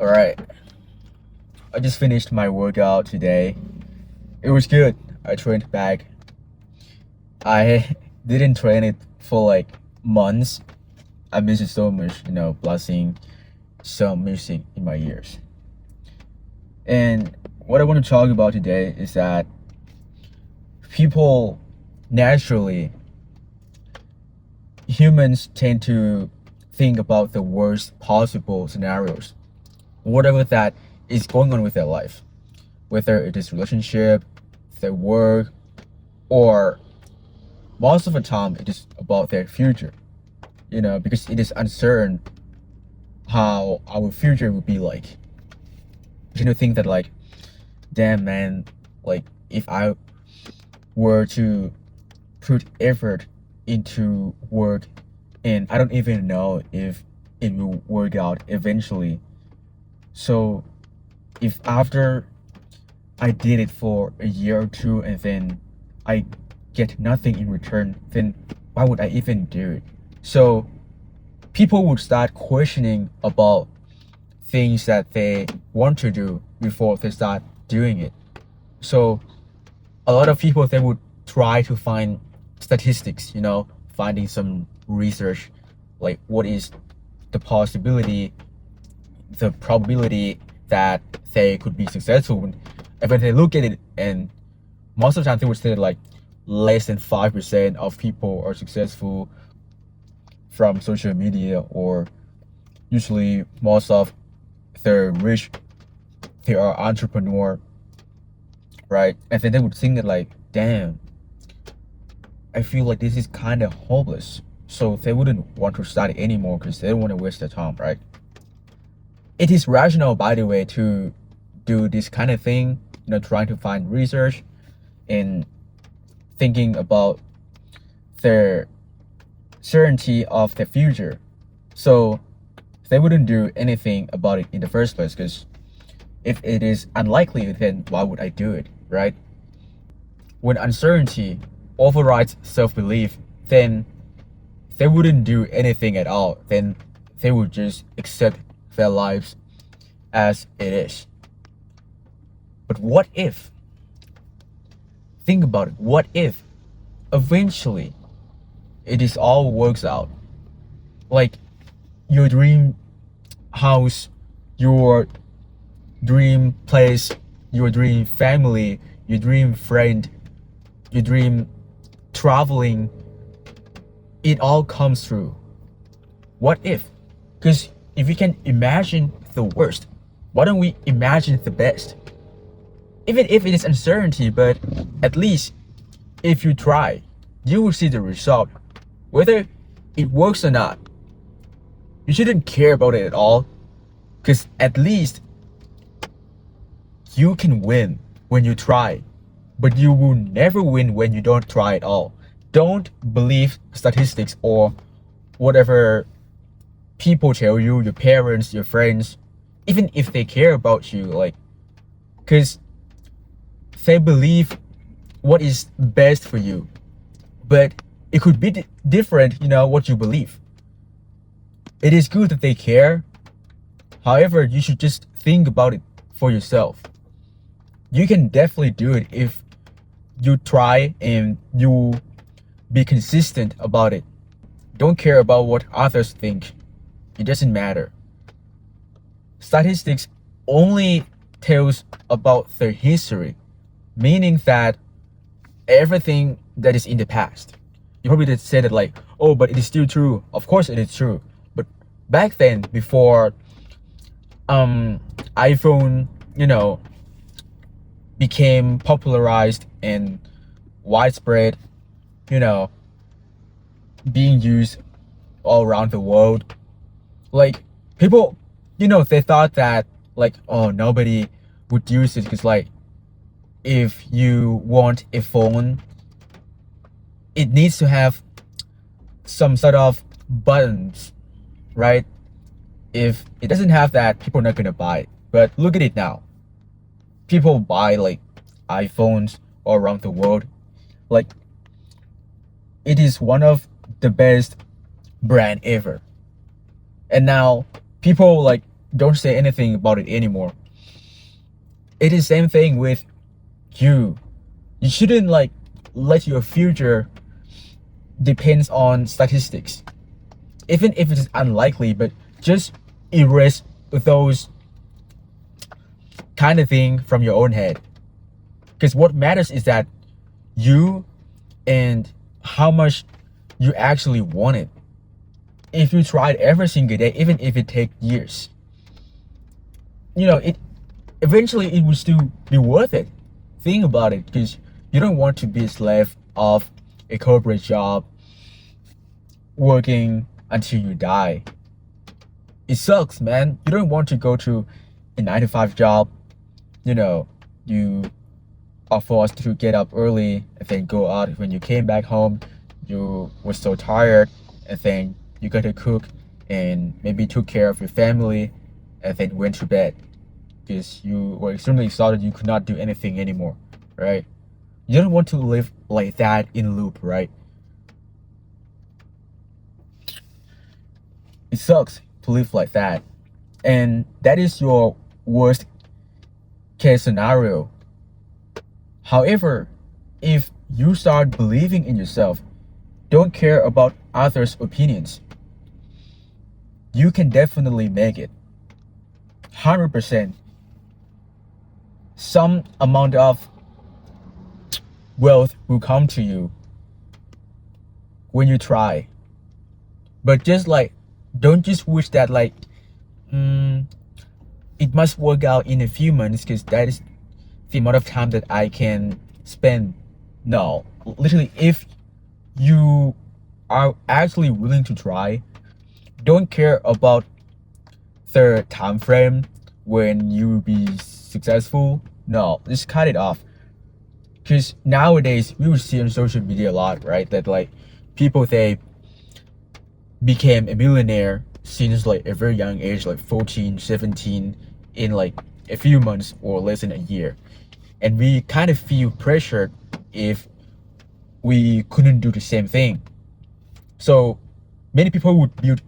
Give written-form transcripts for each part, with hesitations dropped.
Alright, I just finished my workout today. It was good. I trained back. I didn't train it for like months. I miss it so much, blasting some music in my ears. And what I want to talk about today is that people naturally, humans tend to think about the worst possible scenarios, whatever that is going on with their life, whether it is relationship, their work, or most of the time it is about their future, because it is uncertain how our future will be like. You think that like, damn man, like if I were to put effort into work and I don't even know if it will work out eventually. So if after I did it for a year or two and then I get nothing in return, then why would I even do it? So people would start questioning about things that they want to do before they start doing it. So a lot of people, they would try to find statistics, finding some research, like what is the possibility, the probability that they could be successful. And when they look at it, and most of the time they would say like less than 5% of people are successful from social media, or usually most of they're rich, they are entrepreneur, right? And then they would think that like, damn, I feel like this is kind of hopeless. So they wouldn't want to study anymore because they don't want to waste their time, right? It is rational, by the way, to do this kind of thing, trying to find research and thinking about their certainty of the future. So they wouldn't do anything about it in the first place, because if it is unlikely, then why would I do it, right? When uncertainty overrides self-belief, then they wouldn't do anything at all. Then they would just accept their lives as it is. But what if, think about it, what if eventually it is all works out? Like your dream house, your dream place, your dream family, your dream friend, your dream traveling, it all comes true. What if? Because if we can imagine the worst, why don't we imagine the best? Even if it is uncertainty, but at least if you try, you will see the result. Whether it works or not, you shouldn't care about it at all, because at least you can win when you try, but you will never win when you don't try at all. Don't believe statistics or whatever people tell you, your parents, your friends, even if they care about you, like, because they believe what is best for you, but it could be different, what you believe. It is good that they care. However, you should just think about it for yourself. You can definitely do it if you try and you be consistent about it. Don't care about what others think. It doesn't matter. Statistics only tells about their history, meaning that everything that is in the past. You probably did say that like, oh, but it is still true. Of course it is true. But back then, before iPhone, became popularized and widespread, being used all around the world, like people, they thought that like, oh, nobody would use it because like if you want a phone, it needs to have some sort of buttons, right? If it doesn't have that, people are not gonna buy it. But look at it now. People buy like iPhones all around the world. Like it is one of the best brand ever. And now people like don't say anything about it anymore. It is same thing with you. You shouldn't like let your future depends on statistics, even if it is unlikely. But just erase those kind of thing from your own head, because what matters is that you and how much you actually want it. If you tried every single day, even if it takes years, it eventually it will still be worth it. Think about it, because you don't want to be a slave of a corporate job working until you die. It sucks, man. You don't want to go to a 9 to 5 job. You are forced to get up early and then go out. When you came back home, you were so tired, and then you got to cook and maybe took care of your family and then went to bed because you were extremely exhausted. You could not do anything anymore, right? You don't want to live like that in loop, right? It sucks to live like that. And that is your worst case scenario. However, if you start believing in yourself, don't care about others' opinions, you can definitely make it. 100%. Some amount of wealth will come to you when you try. But just like, don't just wish that like, it must work out in a few months because that is the amount of time that I can spend. No, literally, if you are actually willing to try, don't care about the time frame when you will be successful. No, just cut it off. Because nowadays we will see on social media a lot, right? That like people, they became a millionaire since like a very young age, like 14, 17, in like a few months or less than a year. And we kind of feel pressured if we couldn't do the same thing. So many people would build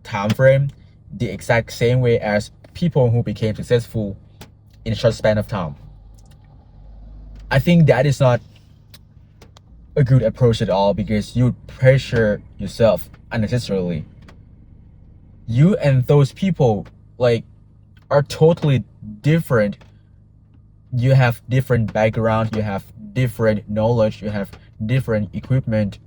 time frame the exact same way as people who became successful in a short span of time. I think that is not a good approach at all, because you pressure yourself unnecessarily. You and those people like are totally different. You have different background, you have different knowledge, you have different equipment.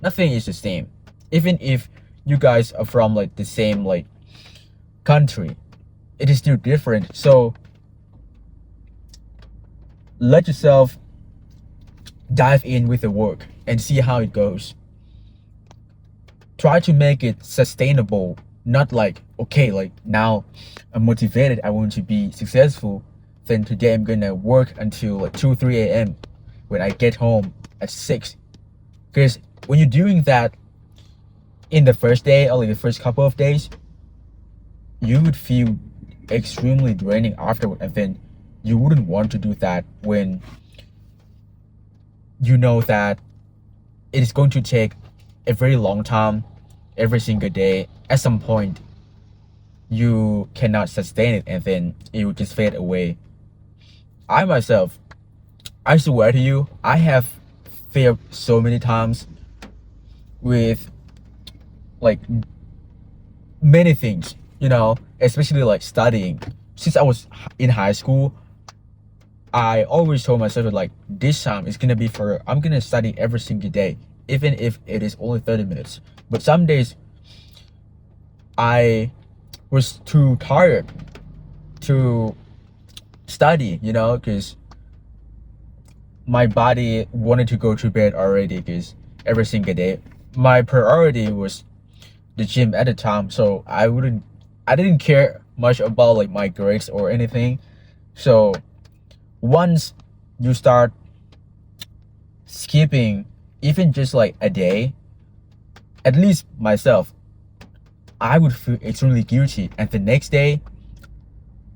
Nothing is the same. Even if you guys are from like the same like country, it is still different. So let yourself dive in with the work and see how it goes. Try to make it sustainable, not like, okay, like now I'm motivated, I want to be successful, then today I'm gonna work until like 2 3 a.m. when I get home at 6. Because when you're doing that in the first day or like the first couple of days, you would feel extremely draining afterward, and then you wouldn't want to do that when you know that it is going to take a very long time every single day. At some point you cannot sustain it, and then it will just fade away. I myself, I swear to you, I have failed so many times with like many things, especially like studying. Since I was in high school, I always told myself that like this time is gonna be for, I'm gonna study every single day, even if it is only 30 minutes. But some days I was too tired to study, because my body wanted to go to bed already, because every single day my priority was the gym at the time. So I didn't care much about like my grades or anything. So once you start skipping even just like a day, at least myself, I would feel extremely guilty, and the next day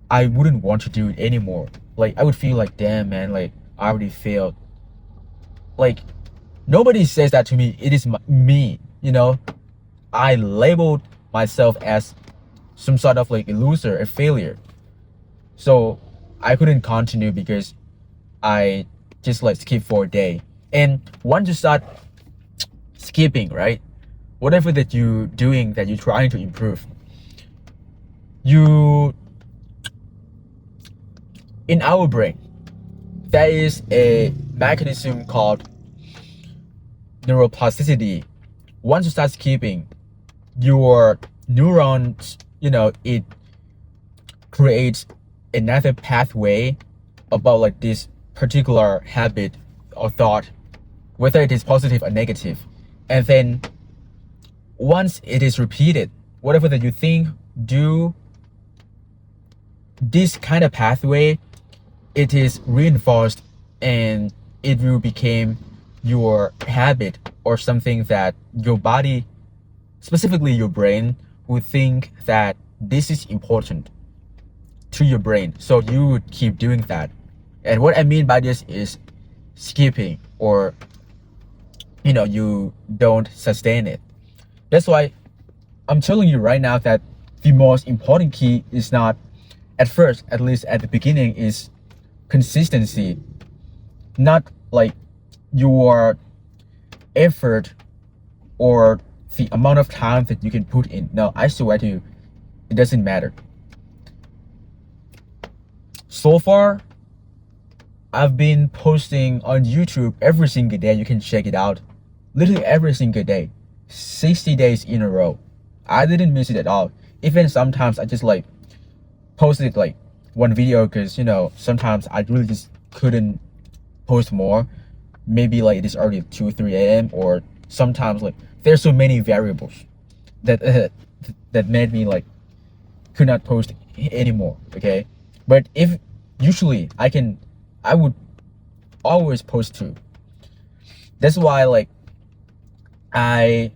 I wouldn't want to do it anymore. Like I would feel like, damn man, like I already failed. Like nobody says that to me, it is me. I labeled myself as some sort of like a loser, a failure. So I couldn't continue because I just like skip for a day. And once you start skipping, right? Whatever that you're doing, that you're trying to improve, you, in our brain, there is a mechanism called neuroplasticity. Once you start skipping, your neurons, it creates another pathway about like this particular habit or thought, whether it is positive or negative. And then once it is repeated, whatever that you think, do, this kind of pathway, it is reinforced, and it will become your habit, or something that your body, specifically your brain, would think that this is important to your brain. So you would keep doing that. And what I mean by this is skipping, or you don't sustain it. That's why I'm telling you right now that the most important key is not, at first, at least at the beginning, is consistency, not like your effort or the amount of time that you can put in. No, I swear to you, it doesn't matter. So far, I've been posting on YouTube every single day. You can check it out. Literally every single day. 60 days in a row. I didn't miss it at all. Even sometimes I just like posted like one video because sometimes I really just couldn't post more. Maybe like it is already 2 or 3 a.m. or sometimes like there's so many variables that that made me like could not post anymore. Okay, but if usually I would always post too. That's why like I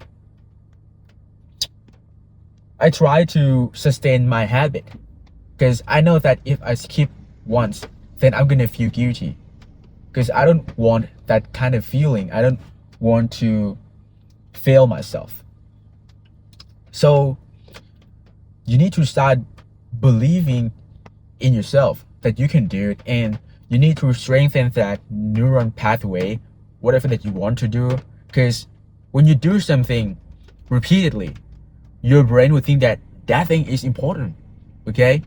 try to sustain my habit, because I know that if I skip once, then I'm gonna feel guilty, because I don't want that kind of feeling. I don't want to fail myself. So you need to start believing in yourself that you can do it, and you need to strengthen that neuron pathway, whatever that you want to do. Because when you do something repeatedly, your brain will think that that thing is important. Okay,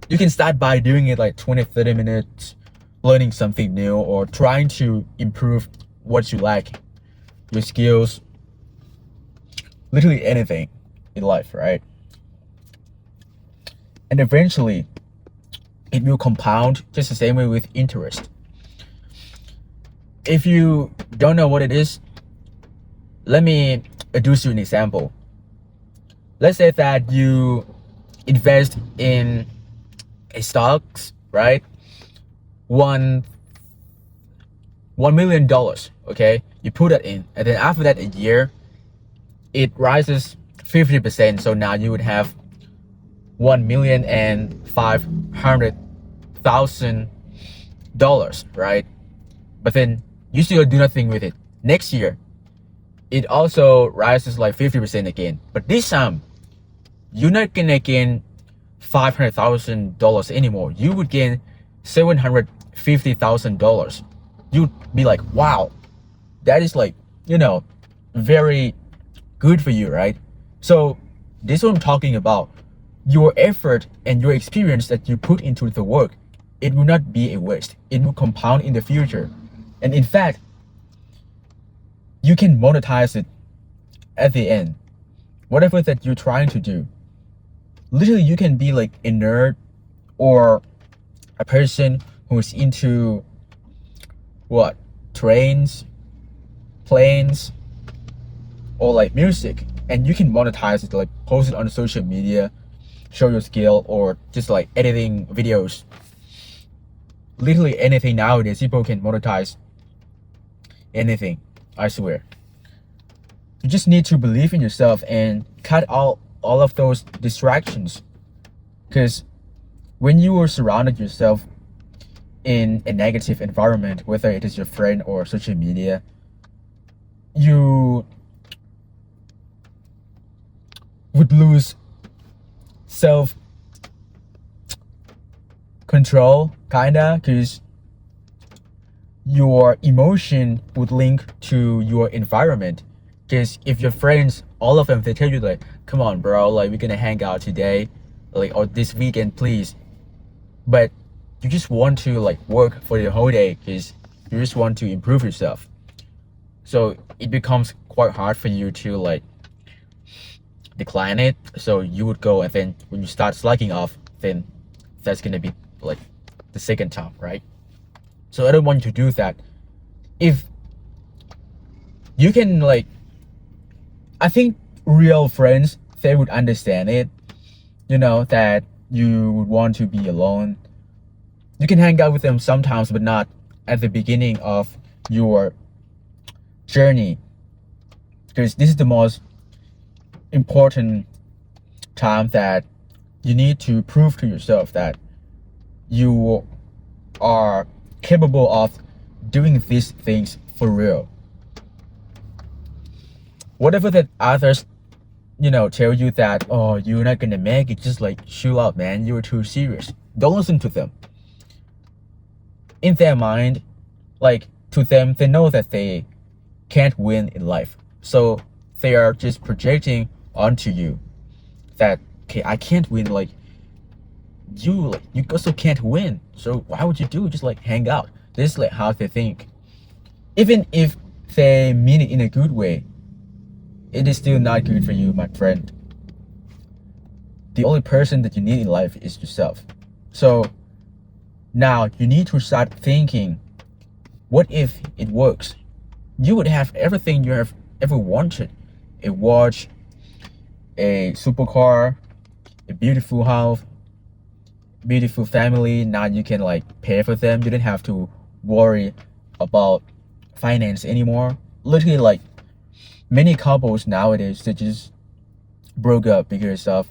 you can start by doing it like 20-30 minutes, learning something new, or trying to improve what you like, your skills, literally anything in life, right? And eventually it will compound, just the same way with interest. If you don't know what it is, let me adduce you an example. Let's say that you invest in a stocks, right? $1 million, okay? You put that in, and then after that, a year, it rises 50%. So now you would have $1,500,000, right? But then you still do nothing with it. Next year, it also rises like 50% again. But this time, you're not gonna gain $500,000 anymore. You would gain $750,000. You'd be like, wow, that is like, very good for you, right? So this is what I'm talking about. Your effort and your experience that you put into the work, it will not be a waste. It will compound in the future. And in fact, you can monetize it at the end. Whatever that you're trying to do. Literally, you can be like a nerd or a person who's into what? Trains, planes, or like music. And you can monetize it, like post it on social media, show your skill, or just like editing videos. Literally anything nowadays, people can monetize anything, I swear. You just need to believe in yourself and cut all of those distractions. Because when you are surrounded yourself in a negative environment, whether it is your friend or social media, you would lose self control, kinda, because your emotion would link to your environment. Because if your friends, all of them, they tell you like, come on bro, like we're gonna hang out today, like, or this weekend please, but you just want to like work for the whole day because you just want to improve yourself, so it becomes quite hard for you to like decline it. So you would go, and then when you start slacking off, then that's gonna be like the second time, right? So I don't want you to do that. If you can like, I think real friends, they would understand it, that you would want to be alone. You can hang out with them sometimes, but not at the beginning of your journey, because this is the most important time that you need to prove to yourself that you are capable of doing these things for real. Whatever that others tell you that, oh, you're not gonna make it, just like chill out man, you're too serious. Don't listen to them. In their mind, like, to them, they know that they can't win in life, so they are just projecting onto you that, okay, I can't win, like you also can't win, so why would you do, just like hang out. This is like how they think. Even if they mean it in a good way, it is still not good for you, my friend. The only person that you need in life is yourself. So now you need to start thinking, what if it works? You would have everything you have ever wanted: a watch, a supercar, a beautiful house, beautiful family. Now you can like pay for them. You don't have to worry about finance anymore. Literally, like, many couples nowadays, they just broke up because of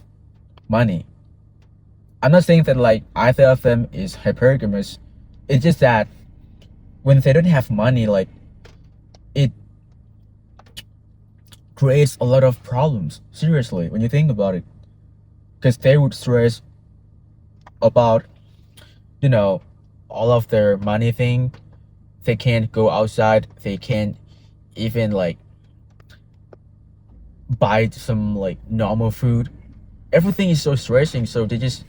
money. I'm not saying that like either of them is hypergamous. It's just that when they don't have money, like, it creates a lot of problems, seriously, when you think about it. Because they would stress about all of their money thing. They can't go outside, they can't even like buy some like normal food. Everything is so stressing, so they just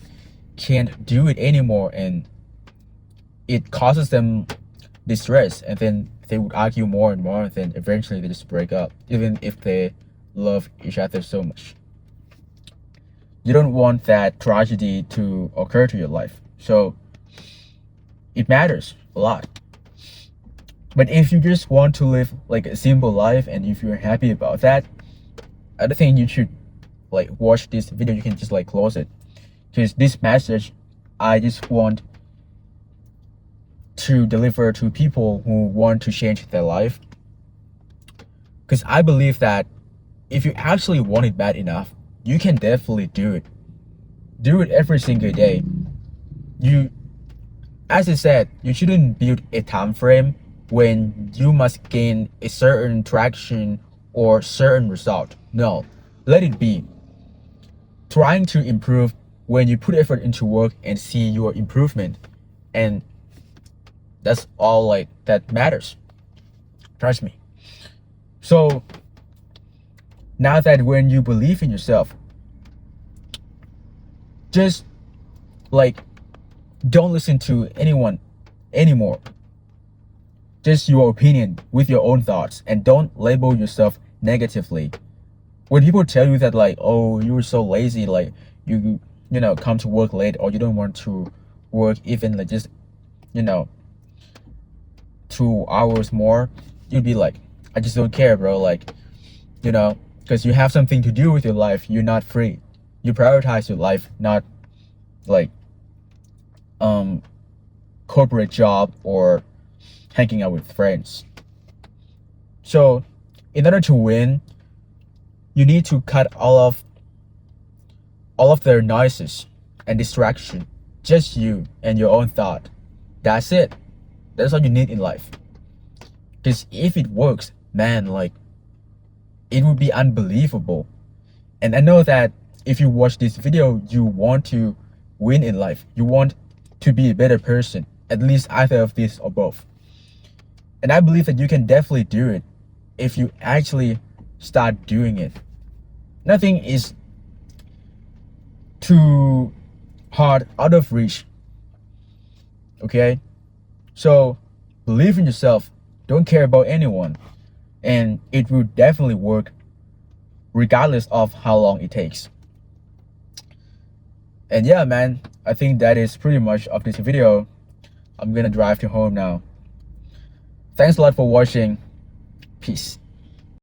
can't do it anymore, and it causes them distress, and then they would argue more and more, and then eventually they just break up, even if they love each other so much. You don't want that tragedy to occur to your life, so it matters a lot. But if you just want to live like a simple life, and if you're happy about that, I don't think you should like watch this video. You can just like close it, because this message I just want to deliver to people who want to change their life. Because I believe that if you actually want it bad enough, you can definitely do it. Do it every single day. As I said, you shouldn't build a time frame when you must gain a certain traction or certain result. No, let it be. Trying to improve when you put effort into work and see your improvement, and that's all like that matters. Trust me. So now that when you believe in yourself, just like don't listen to anyone anymore. Just your opinion with your own thoughts, and don't label yourself negatively. When people tell you that like, oh, you're so lazy, like you come to work late, or you don't want to work even like just 2 hours more, you'd be like, I just don't care, bro. Like, because you have something to do with your life. You're not free. You prioritize your life, not like corporate job or hanging out with friends. So in order to win, you need to cut all of their noises and distraction. Just you and your own thought. That's it. That's all you need in life. Because if it works, man, like, it would be unbelievable. And I know that if you watch this video, you want to win in life. You want to be a better person, at least either of these or both. And I believe that you can definitely do it if you actually start doing it. Nothing is too hard, out of reach. Okay? So believe in yourself. Don't care about anyone. And it will definitely work regardless of how long it takes. And yeah, man, I think that is pretty much of this video. I'm gonna drive to home now. Thanks a lot for watching. Peace.